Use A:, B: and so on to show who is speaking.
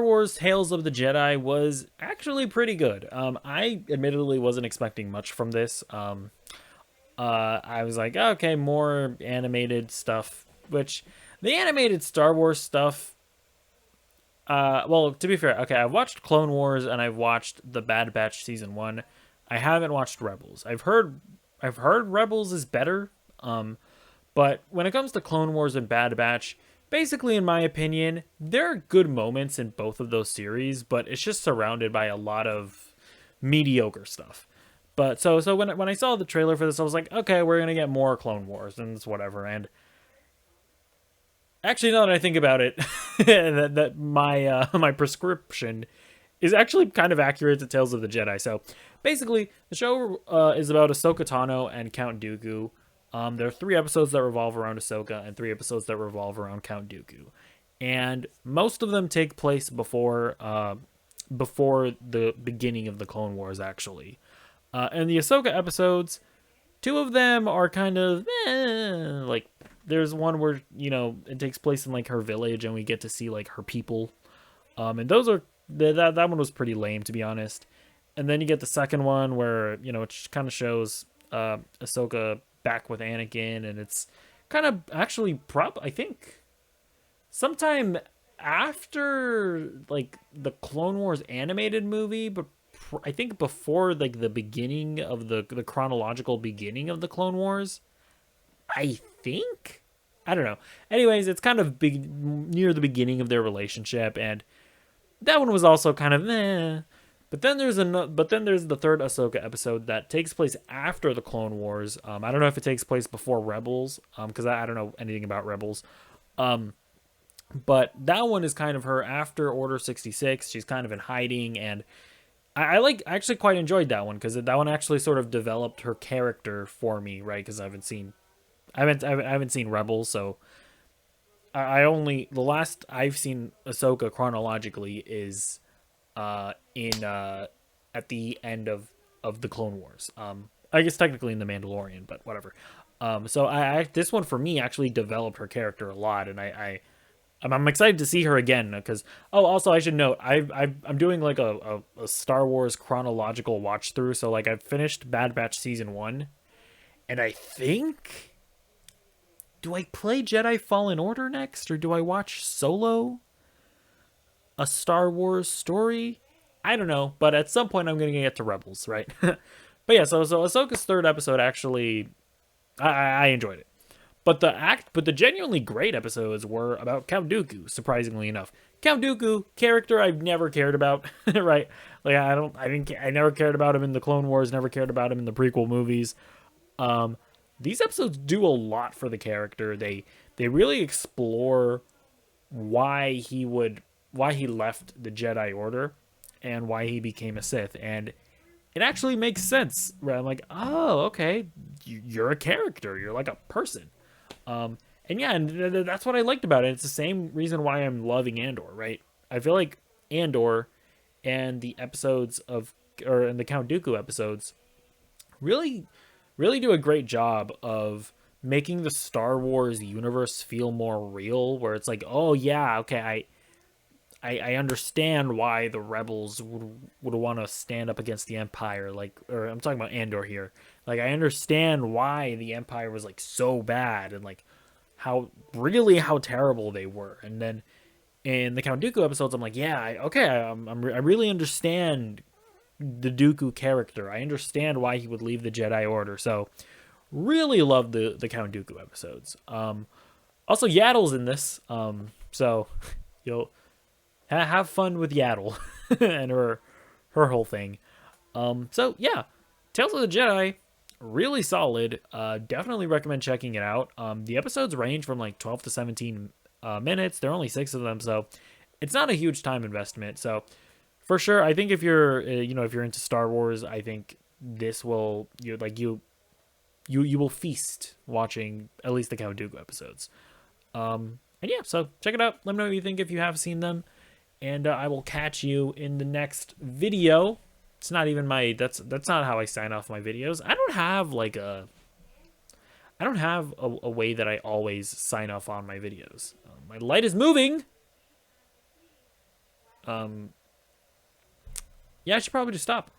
A: Wars Tales of the Jedi was actually pretty good. I admittedly wasn't expecting much from this. I was like, okay, more animated stuff, which the animated Star Wars stuff. Well, to be fair, okay, I've watched Clone Wars and I've watched The Bad Batch season 1. I haven't watched Rebels. I've heard Rebels is better. But when it comes to Clone Wars and Bad Batch, basically, in my opinion, there are good moments in both of those series, but it's just surrounded by a lot of mediocre stuff. But so when I saw the trailer for this, I was like, okay, we're gonna get more Clone Wars and it's whatever. And actually, now that I think about it, that my my prescription is actually kind of accurate to Tales of the Jedi. So basically, the show is about Ahsoka Tano and Count Dooku. There are 3 episodes that revolve around Ahsoka and 3 episodes that revolve around Count Dooku, and most of them take place before the beginning of the Clone Wars, actually. And the Ahsoka episodes, 2 of them are kind of like, there's one where it takes place in like her village and we get to see like her people. And those are that one was pretty lame, to be honest. And then you get the second one where it kind of shows Ahsoka back with Anakin, and it's kind of actually I think sometime after like the Clone Wars animated movie, but I think before like the beginning of the chronological beginning of the Clone Wars. I think, I don't know. Anyways, it's kind of big near the beginning of their relationship, and that one was also kind of meh. But then there's the third Ahsoka episode that takes place after the Clone Wars. I don't know if it takes place before Rebels, because I don't know anything about Rebels. But that one is kind of her after Order 66. She's kind of in hiding, and I actually quite enjoyed that one because that one actually sort of developed her character for me, right? Because I haven't seen Rebels, so I only the last I've seen Ahsoka chronologically is in at the end of the Clone Wars. I guess technically in the Mandalorian, but whatever. So I this one for me actually developed her character a lot, and I'm excited to see her again because also I should note I'm doing like a Star Wars chronological watch through. So like I've finished Bad Batch season 1, and I think, do I play Jedi Fallen Order next, or do I watch Solo, a Star Wars story? I don't know, but at some point I'm gonna get to Rebels, right? But yeah, so Ahsoka's third episode actually, I enjoyed it. But the genuinely great episodes were about Count Dooku. Surprisingly enough, Count Dooku, character I've never cared about, right? Like I never cared about him in the Clone Wars. Never cared about him in the prequel movies. These episodes do a lot for the character. They really explore why he left the Jedi Order and why he became a Sith, and it actually makes sense. Right? I'm like, oh, okay, you're a character. You're like a person. And yeah, and that's what I liked about it. It's the same reason why I'm loving Andor, right? I feel like Andor and the episodes and the Count Dooku episodes really, really do a great job of making the Star Wars universe feel more real, where it's like, oh yeah, okay, I understand why the rebels would want to stand up against the Empire, like, or I'm talking about Andor here. Like, I understand why the Empire was like so bad and like how terrible they were. And then in the Count Dooku episodes, I'm like, yeah, I really understand the Dooku character. I understand why he would leave the Jedi Order. So really love the Count Dooku episodes. Also Yaddle's in this. So you'll have fun with Yaddle and her whole thing. So yeah, Tales of the Jedi, really solid. Definitely recommend checking it out. The episodes range from like 12 to 17 minutes. There are only 6 of them, so it's not a huge time investment. So for sure, I think if you're if you're into Star Wars, I think this will you will feast watching at least the Count Dooku episodes. And yeah, so check it out. Let me know what you think if you have seen them. And I will catch you in the next video. It's not even that's not how I sign off my videos. I don't have a way that I always sign off on my videos. My light is moving. Yeah, I should probably just stop.